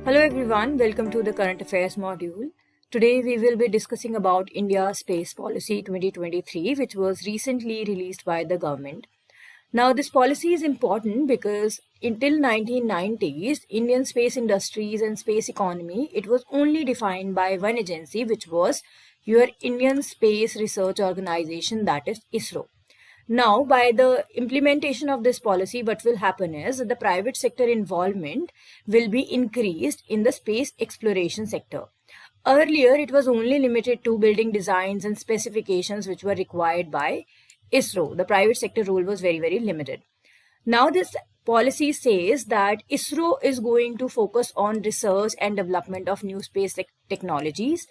Hello everyone, welcome to the Current Affairs module. Today we will be discussing about India's Space Policy 2023, which was recently released by the government. Now this policy is important because until 1990s, Indian space industries and space economy, it was only defined by one agency, which was your Indian Space Research Organization, that is ISRO. Now, by the implementation of this policy, what will happen is that the private sector involvement will be increased in the space exploration sector. Earlier, it was only limited to building designs and specifications which were required by ISRO. The private sector role was very, very limited. Now, this policy says that ISRO is going to focus on research and development of new space technologies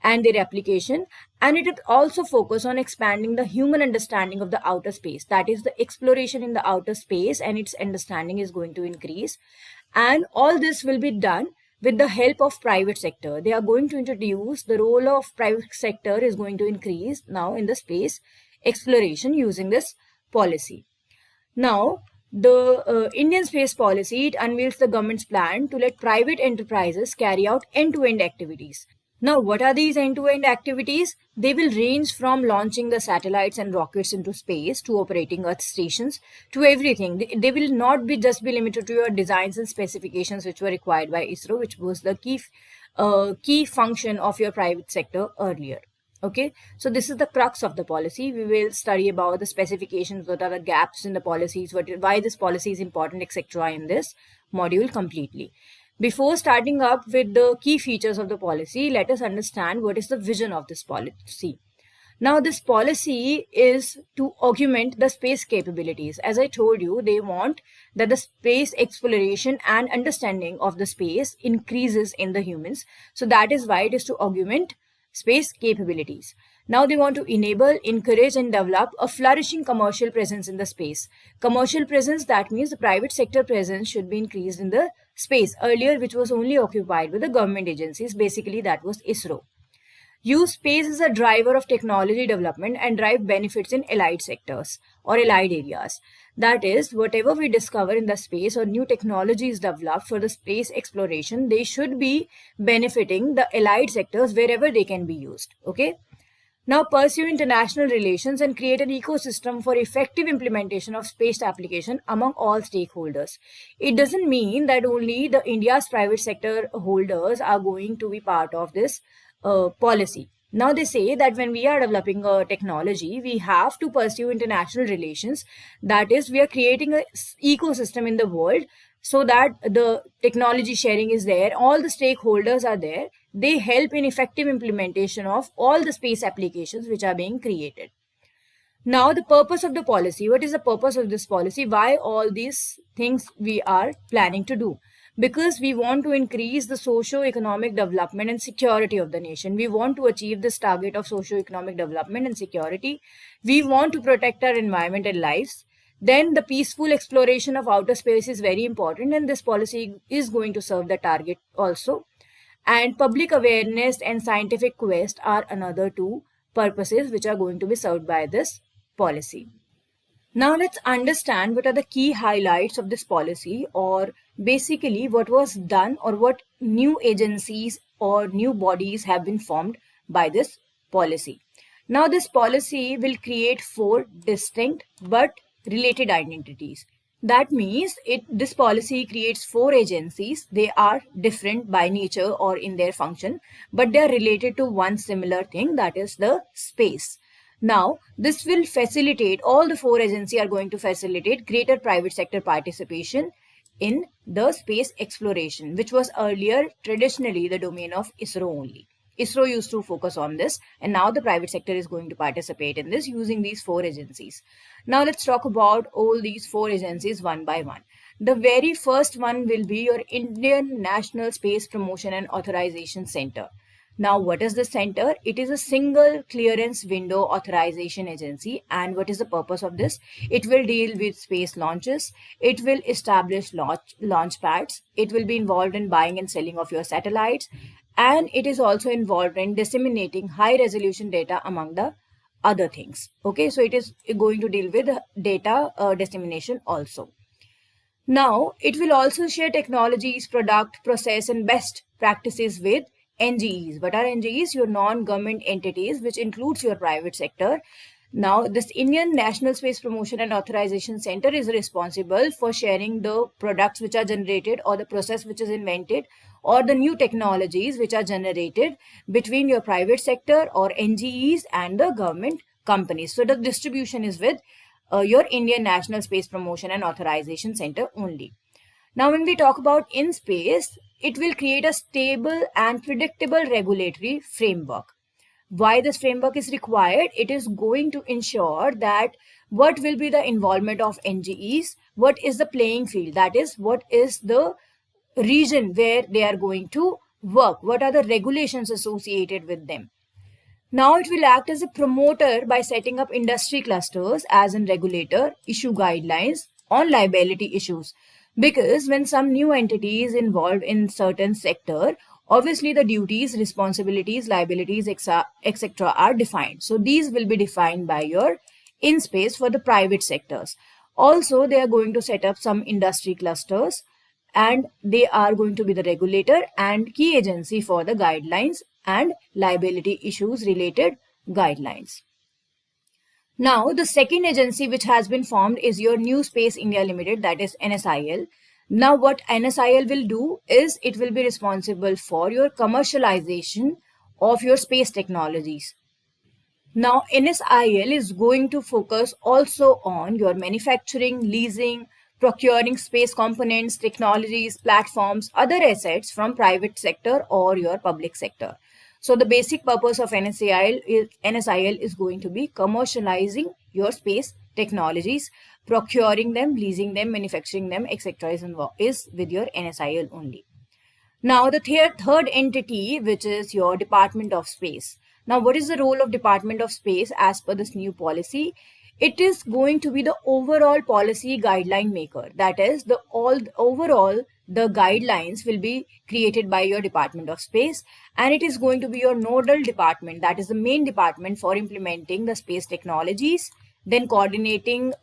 and their application, and it will also focus on expanding the human understanding of the outer space. That is, the exploration in the outer space and its understanding is going to increase, and all this will be done with the help of private sector. They are going to introduce the role of private sector is going to increase now in the space exploration using this policy. Now, the Indian space policy, it unveils the government's plan to let private enterprises carry out end-to-end activities. Now, what are these end-to-end activities? They will range from launching the satellites and rockets into space to operating Earth stations to everything. They will not be just be limited to your designs and specifications which were required by ISRO, which was the key function of your private sector earlier. Okay, so this is the crux of the policy. We will study about the specifications, what are the gaps in the policies, why this policy is important, etc. in this module completely. Before starting up with the key features of the policy, let us understand what is the vision of this policy. Now, this policy is to augment the space capabilities. As I told you, they want that the space exploration and understanding of the space increases in the humans. So that is why it is to augment space capabilities. Now they want to enable, encourage and develop a flourishing commercial presence in the space. Commercial presence, that means the private sector presence should be increased in the space. Earlier, which was only occupied with the government agencies, basically that was ISRO. Use space as a driver of technology development and drive benefits in allied sectors or allied areas. That is, whatever we discover in the space or new technologies developed for the space exploration, they should be benefiting the allied sectors wherever they can be used. Okay. Now, pursue international relations and create an ecosystem for effective implementation of space application among all stakeholders. It doesn't mean that only the India's private sector holders are going to be part of this policy. Now they say that when we are developing a technology, we have to pursue international relations. That is, we are creating an ecosystem in the world so that the technology sharing is there, all the stakeholders are there. They help in effective implementation of all the space applications which are being created. Now, the purpose of the policy. What is the purpose of this policy? Why all these things we are planning to do? Because we want to increase the socio-economic development and security of the nation. We want to achieve this target of socio-economic development and security. We want to protect our environment and lives. Then the peaceful exploration of outer space is very important, and this policy is going to serve the target also. And public awareness and scientific quest are another two purposes which are going to be served by this policy. Now let's understand what are the key highlights of this policy, or basically what was done or what new agencies or new bodies have been formed by this policy. Now this policy will create 4 distinct but related identities. That means this policy creates 4 agencies. They are different by nature or in their function, but they are related to one similar thing, that is the space. Now, this will facilitate, all the 4 agencies are going to facilitate greater private sector participation in the space exploration, which was earlier traditionally the domain of ISRO only. ISRO used to focus on this, and now the private sector is going to participate in this using these 4 agencies. Now let's talk about all these 4 agencies one by one. The very first one will be your Indian National Space Promotion and Authorization Center. Now, what is the center? It is a single clearance window authorization agency. And what is the purpose of this? It will deal with space launches. It will establish launch pads. It will be involved in buying and selling of your satellites. And it is also involved in disseminating high resolution data among the other things. Okay, so it is going to deal with data dissemination also. Now, it will also share technologies, product, process, and best practices with NGEs. What are NGEs? Your non-government entities, which includes your private sector. Now, this Indian National Space Promotion and Authorization Center is responsible for sharing the products which are generated, or the process which is invented, or the new technologies which are generated between your private sector or NGEs and the government companies. So the distribution is with your Indian National Space Promotion and Authorization Center only. Now, when we talk about in space, it will create a stable and predictable regulatory framework. Why this framework is required? It is going to ensure that what will be the involvement of NGEs, what is the playing field, that is, what is the region where they are going to work, what are the regulations associated with them. Now it will act as a promoter by setting up industry clusters as a regulator, issue guidelines on liability issues. Because when some new entity is involved in certain sector, obviously the duties, responsibilities, liabilities, etc. are defined. So these will be defined by your in space for the private sectors. Also, they are going to set up some industry clusters, and they are going to be the regulator and key agency for the guidelines and liability issues related guidelines. Now, the second agency which has been formed is your New Space India Limited, that is NSIL. Now, what NSIL will do is it will be responsible for your commercialization of your space technologies. Now, NSIL is going to focus also on your manufacturing, leasing, procuring space components, technologies, platforms, other assets from private sector or your public sector. So the basic purpose of NSIL is going to be commercializing your space technologies, procuring them, leasing them, manufacturing them, etc. is with your NSIL only. Now, the third entity, which is your Department of Space. Now, what is the role of Department of Space as per this new policy? It is going to be the overall policy guideline maker. That is, overall the guidelines will be created by your Department of Space, and it is going to be your nodal department. That is the main department for implementing the space technologies, then coordinating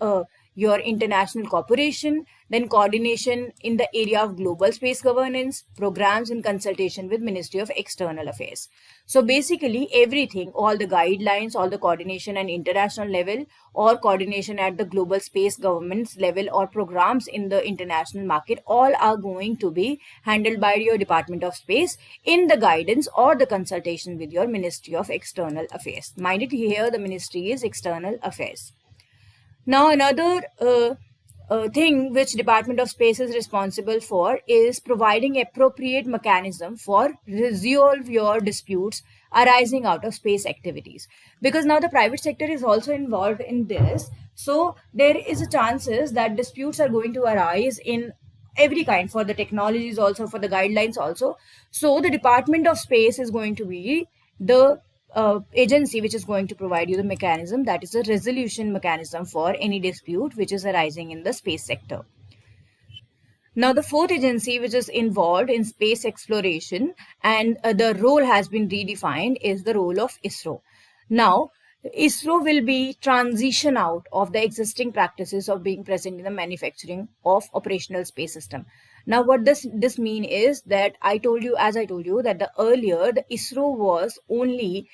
your international cooperation, then coordination in the area of global space governance, programs in consultation with Ministry of External Affairs. So basically everything, all the guidelines, all the coordination at international level, or coordination at the global space governments level, or programs in the international market, all are going to be handled by your Department of Space in the guidance or the consultation with your Ministry of External Affairs. Mind it, here the ministry is External Affairs. Now, another thing which Department of Space is responsible for is providing appropriate mechanism for resolve your disputes arising out of space activities. Because now the private sector is also involved in this, so there is a chances that disputes are going to arise in every kind, for the technologies also, for the guidelines also. So the Department of Space is going to be the agency which is going to provide you the mechanism, that is a resolution mechanism for any dispute which is arising in the space sector. Now, the fourth agency which is involved in space exploration and the role has been redefined is the role of ISRO. Now, ISRO will be transition out of the existing practices of being present in the manufacturing of operational space system. Now, what this mean is that I told you that the earlier the ISRO was only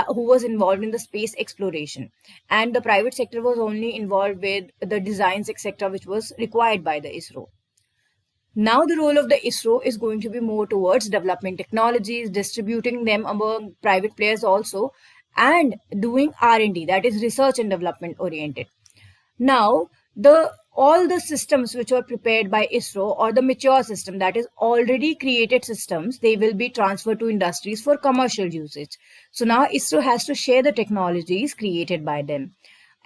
who was involved in the space exploration, and the private sector was only involved with the designs, etc., which was required by the ISRO. Now the role of the ISRO is going to be more towards developing technologies, distributing them among private players also, and doing R&D, that is research and development oriented. Now, all the systems which are prepared by ISRO, or the mature system, that is already created systems, they will be transferred to industries for commercial usage. So now ISRO has to share the technologies created by them.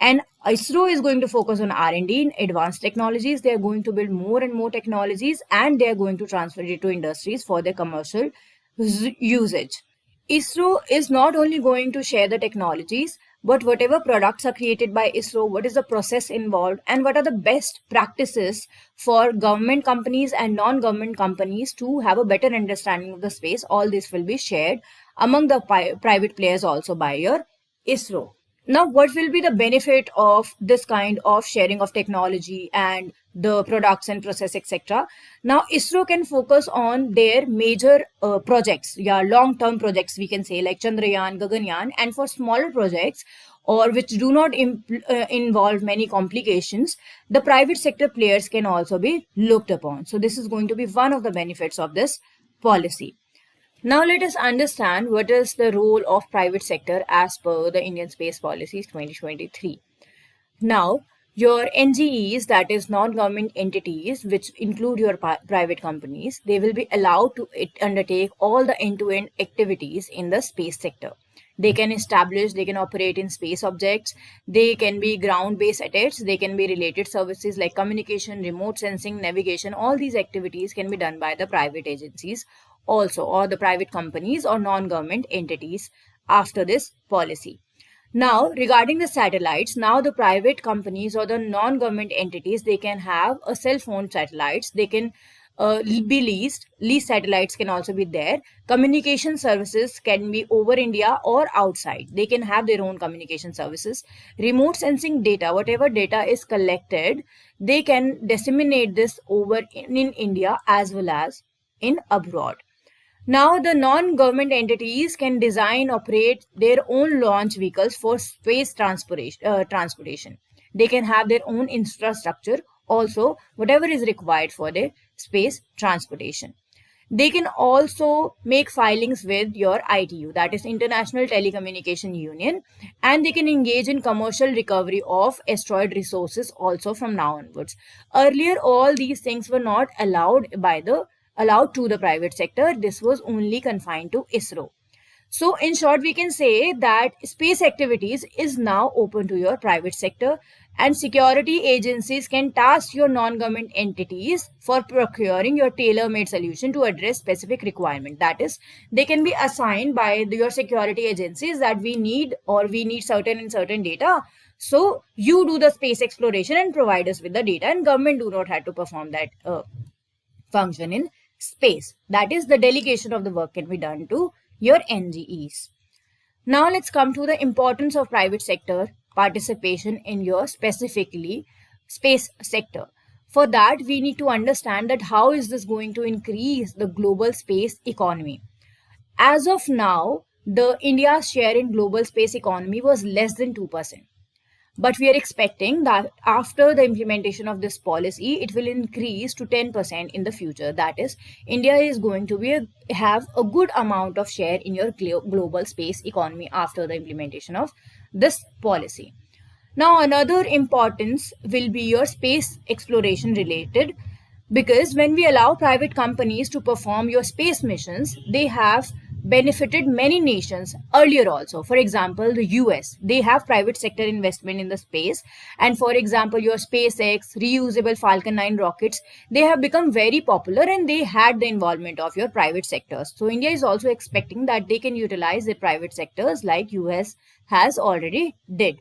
And ISRO is going to focus on R&D in advanced technologies. They are going to build more and more technologies, and they are going to transfer it to industries for their commercial usage. ISRO is not only going to share the technologies, but whatever products are created by ISRO, what is the process involved, and what are the best practices for government companies and non-government companies to have a better understanding of the space, all this will be shared among the private players also by your ISRO. Now, what will be the benefit of this kind of sharing of technology and the products and process, etc. Now ISRO can focus on their major projects, yeah, long-term projects we can say, like Chandrayaan, Gaganyaan, and for smaller projects or which do not involve many complications, the private sector players can also be looked upon. So this is going to be one of the benefits of this policy. Now let us understand what is the role of private sector as per the Indian Space Policies 2023. Now, your NGEs, that is non-government entities, which include your private companies, they will be allowed to undertake all the end-to-end activities in the space sector. They can establish, they can operate in space objects, they can be ground-based attached, they can be related services like communication, remote sensing, navigation. All these activities can be done by the private agencies also, or the private companies or non-government entities after this policy. Now, regarding the satellites, now the private companies or the non-government entities, they can have a cell phone satellites. They can be leased. Leased satellites can also be there. Communication services can be over India or outside. They can have their own communication services. Remote sensing data, whatever data is collected, they can disseminate this over in India as well as in abroad. Now, the non-government entities can design, operate their own launch vehicles for space transportation. They can have their own infrastructure, also whatever is required for their space transportation. They can also make filings with your ITU, that is International Telecommunication Union, and they can engage in commercial recovery of asteroid resources also from now onwards. Earlier, all these things were not allowed to the private sector. This was only confined to ISRO. So in short, we can say that space activities is now open to your private sector, and security agencies can task your non-government entities for procuring your tailor-made solution to address specific requirement. That is, they can be assigned by your security agencies that we need certain and certain data. So you do the space exploration and provide us with the data, and government do not have to perform that function in space. That is, the delegation of the work can be done to your NGEs. Now let's come to the importance of private sector participation in your specifically space sector. For that, we need to understand that how is this going to increase the global space economy. As of now, the India's share in global space economy was less than 2%. But we are expecting that after the implementation of this policy, it will increase to 10% in the future. That is, India is going to have a good amount of share in your global space economy after the implementation of this policy. Now, another importance will be your space exploration related, because when we allow private companies to perform your space missions, they have benefited many nations earlier also. For example, the US, they have private sector investment in the space, and for example, your SpaceX reusable Falcon 9 rockets, they have become very popular and they had the involvement of your private sectors. So India is also expecting that they can utilize the private sectors like US has already did.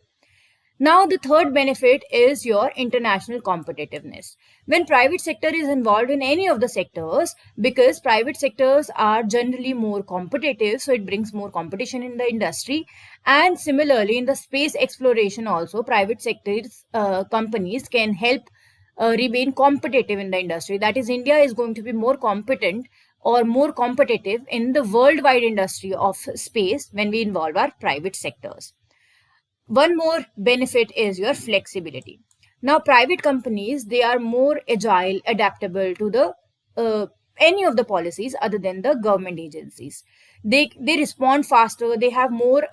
Now, the third benefit is your international competitiveness. When private sector is involved in any of the sectors, because private sectors are generally more competitive, so it brings more competition in the industry. And similarly, in the space exploration also, private sectors companies can help remain competitive in the industry. That is, India is going to be more competent or more competitive in the worldwide industry of space when we involve our private sectors. One more benefit is your flexibility. Now, private companies, they are more agile, adaptable to the any of the policies other than the government agencies. They respond faster, they have more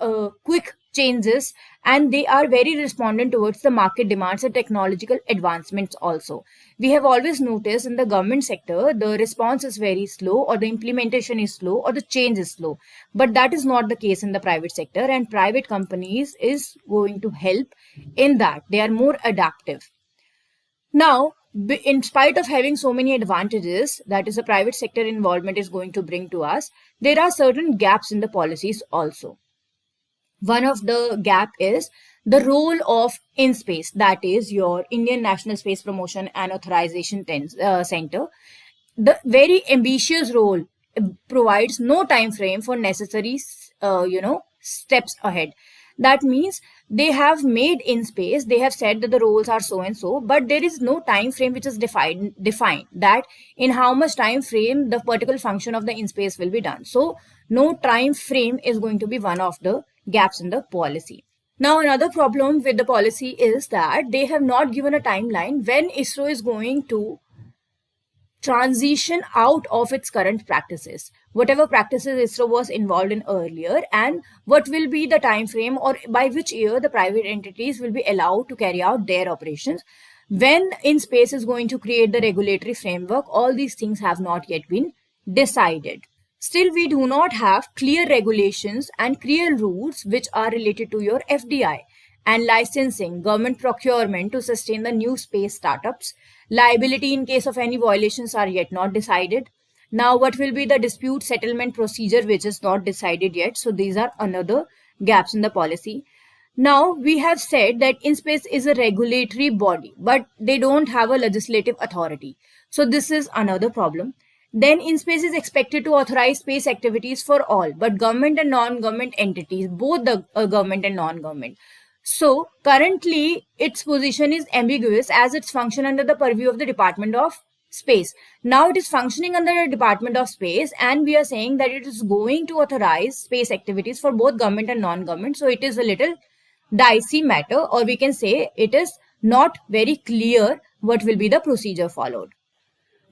quick changes, and they are very respondent towards the market demands and technological advancements also. We have always noticed in the government sector, the response is very slow, or the implementation is slow, or the change is slow. But that is not the case in the private sector, and private companies is going to help in that. They are more adaptive. Now, in spite of having so many advantages that is a private sector involvement is going to bring to us, there are certain gaps in the policies also. One of the gap is the role of InSpace, that is your Indian National Space Promotion and Authorization Center. The very ambitious role provides no time frame for necessary steps ahead. That means they have made in space, they have said that the roles are so and so, but there is no time frame which is defined that in how much time frame the particular function of the in space will be done. So no time frame is going to be one of the gaps in the policy. Now, another problem with the policy is that they have not given a timeline when ISRO is going to transition out of its current practices, whatever practices ISRO was involved in earlier, and what will be the time frame or by which year the private entities will be allowed to carry out their operations. When in space is going to create the regulatory framework, all these things have not yet been decided. Still, we do not have clear regulations and clear rules which are related to your FDI and licensing, government procurement to sustain the new space startups. Liability in case of any violations are yet not decided. Now, what will be the dispute settlement procedure which is not decided yet? So these are another gaps in the policy. Now, we have said that InSpace is a regulatory body, but they don't have a legislative authority. So this is another problem. Then InSpace is expected to authorize space activities for all, but government and non-government entities, both the government and non-government. So currently its position is ambiguous as it's function under the purview of the Department of Space. Now it is functioning under the Department of Space, and we are saying that it is going to authorize space activities for both government and non-government. So it is a little dicey matter, or we can say it is not very clear what will be the procedure followed.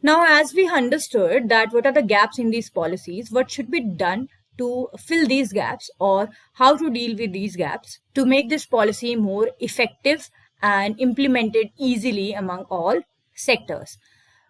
Now, as we understood that what are the gaps in these policies, what should be done to fill these gaps or how to deal with these gaps to make this policy more effective and implemented easily among all sectors.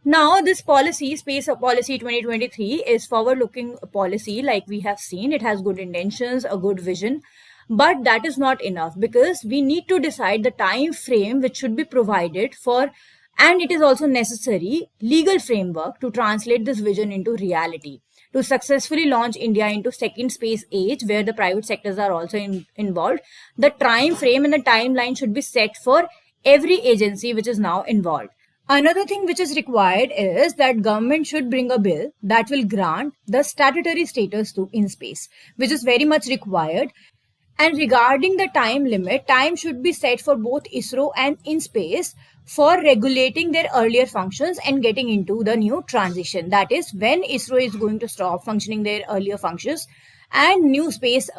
Now, this policy, Space Policy 2023, is forward-looking policy like we have seen. It has good intentions, a good vision, but that is not enough because we need to decide the time frame which should be provided for, and it is also necessary legal framework to translate this vision into reality. To successfully launch India into second space age where the private sectors are also involved, the time frame and the timeline should be set for every agency which is now involved. Another thing which is required is that government should bring a bill that will grant the statutory status to InSpace, which is very much required. And regarding the time limit, time should be set for both ISRO and InSpace for regulating their earlier functions and getting into the new transition. That is when ISRO is going to stop functioning their earlier functions and new space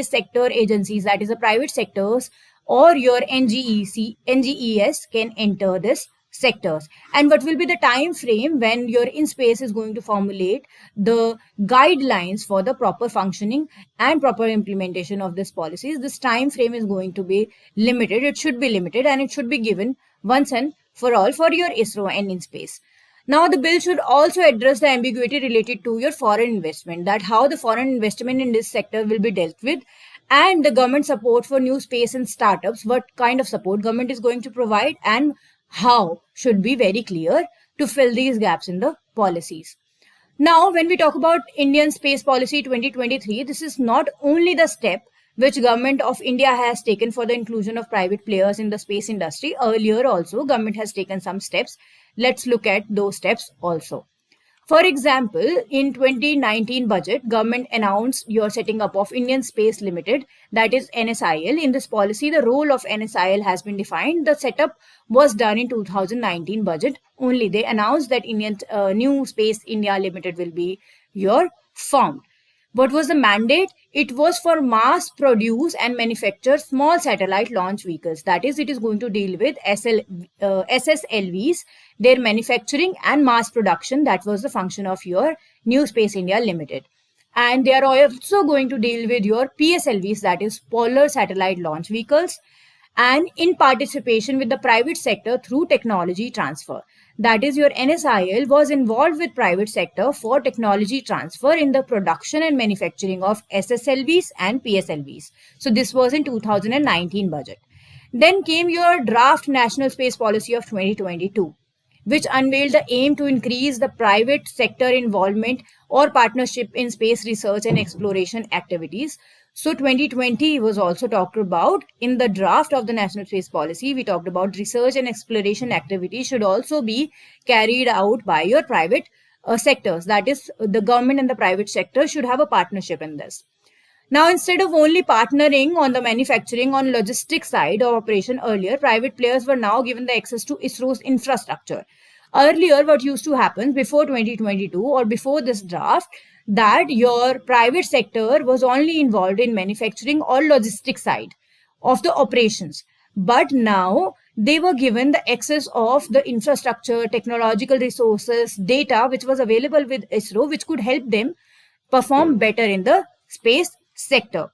sector agencies, that is the private sectors or your NGES can enter this sectors. And what will be the time frame when your InSpace is going to formulate the guidelines for the proper functioning and proper implementation of these policies. This time frame is going to be limited. It should be limited and it should be given once and for all for your ISRO and InSpace. Now, the bill should also address the ambiguity related to your foreign investment, that how the foreign investment in this sector will be dealt with, and the government support for new space and startups, what kind of support government is going to provide and how should be very clear to fill these gaps in the policies. Now, when we talk about Indian Space Policy 2023, this is not only the step which government of India has taken for the inclusion of private players in the space industry. Earlier also, government has taken some steps. Let's look at those steps also. For example, in 2019 budget, government announced your setting up of Indian Space Limited, that is NSIL. In this policy, the role of NSIL has been defined. The setup was done in 2019 budget. Only they announced that New Space India Limited will be your formed. What was the mandate? It was for mass produce and manufacture small satellite launch vehicles. That is, it is going to deal with SSLVs, their manufacturing and mass production. That was the function of your New Space India Limited. And they are also going to deal with your PSLVs, that is Polar Satellite Launch Vehicles, and in participation with the private sector through technology transfer. That is, your NSIL was involved with private sector for technology transfer in the production and manufacturing of SSLVs and PSLVs. So this was in 2019 budget. Then came your draft National Space Policy of 2022, which unveiled the aim to increase the private sector involvement or partnership in space research and exploration activities. So 2020 was also talked about in the draft of the National Space Policy. We talked about research and exploration activities should also be carried out by your private sectors. That is, the government and the private sector should have a partnership in this. Now, instead of only partnering on the manufacturing on logistics side of operation earlier, private players were now given the access to ISRO's infrastructure. Earlier, what used to happen before 2022 or before this draft, that your private sector was only involved in manufacturing or logistics side of the operations. But now they were given the access of the infrastructure, technological resources, data which was available with ISRO, which could help them perform better in the space sector.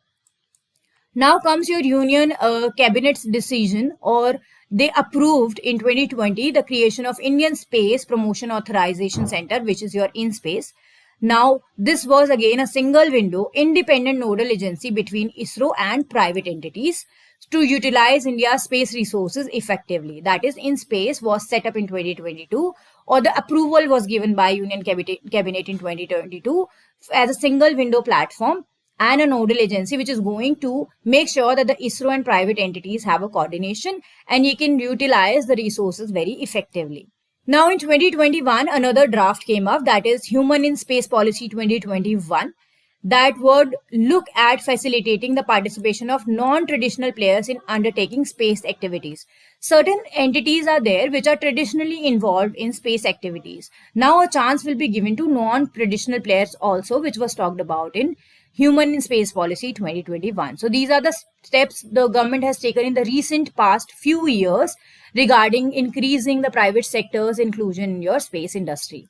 Now comes your union cabinet's decision, or they approved in 2020 the creation of Indian Space Promotion Authorization Center, which is your InSpace. Now, this was again a single window, independent nodal agency between ISRO and private entities to utilize India's space resources effectively. That is, InSpace was set up in 2022, or the approval was given by Union Cabinet in 2022 as a single window platform and a nodal agency which is going to make sure that the ISRO and private entities have a coordination and you can utilize the resources very effectively. Now in 2021, another draft came up, that is Human in Space Policy 2021, that would look at facilitating the participation of non-traditional players in undertaking space activities. Certain entities are there which are traditionally involved in space activities. Now a chance will be given to non-traditional players also, which was talked about in Human in Space Policy 2021. So these are the steps the government has taken in the recent past few years regarding increasing the private sector's inclusion in your space industry.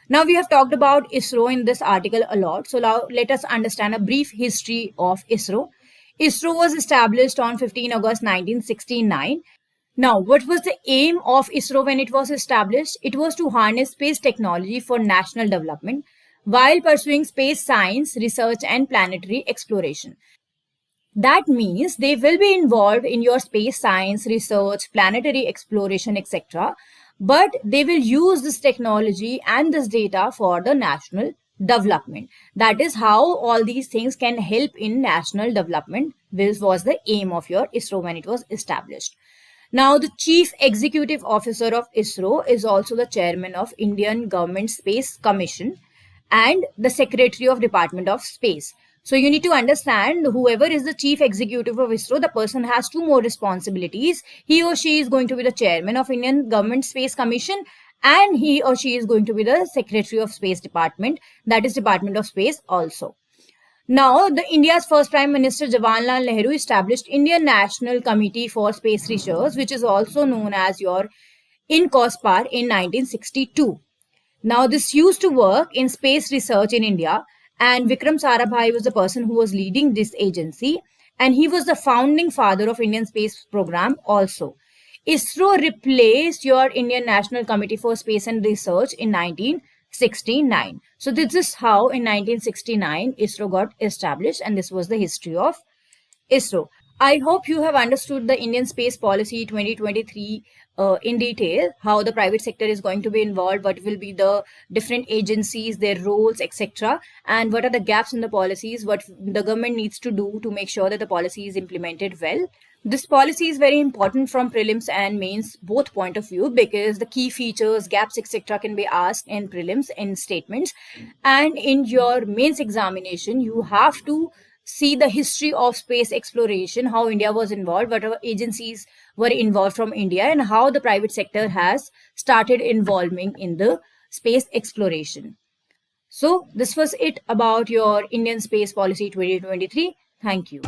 Now we have talked about ISRO in this article a lot. So now let us understand a brief history of ISRO. ISRO was established on 15 August 1969. Now, what was the aim of ISRO when it was established? It was to harness space technology for national development while pursuing space science, research, and planetary exploration. That means they will be involved in your space science, research, planetary exploration, etc. But they will use this technology and this data for the national development. That is how all these things can help in national development. This was the aim of your ISRO when it was established. Now, the Chief Executive Officer of ISRO is also the Chairman of Indian Government Space Commission and the Secretary of Department of Space. So you need to understand, whoever is the Chief Executive of ISRO, the person has two more responsibilities. He or she is going to be the Chairman of Indian Government Space Commission, and he or she is going to be the Secretary of Space Department, that is Department of Space also. Now, the India's first Prime Minister Jawaharlal Nehru established Indian National Committee for Space Research, which is also known as your INCOSPAR, in 1962. Now, this used to work in space research in India, and Vikram Sarabhai was the person who was leading this agency, and he was the founding father of Indian space program also. ISRO replaced your Indian National Committee for Space and Research in 1969. So this is how in 1969 ISRO got established, and this was the history of ISRO. I hope you have understood the Indian Space Policy 2023 in detail, how the private sector is going to be involved, what will be the different agencies, their roles, etc. and what are the gaps in the policies, what the government needs to do to make sure that the policy is implemented well. This policy is very important from prelims and mains both point of view, because the key features, gaps, etc. can be asked in prelims in statements, and in your mains examination you have to see the history of space exploration, how India was involved, what agencies were involved from India, and how the private sector has started involving in the space exploration. So this was it about your Indian Space Policy 2023. Thank you.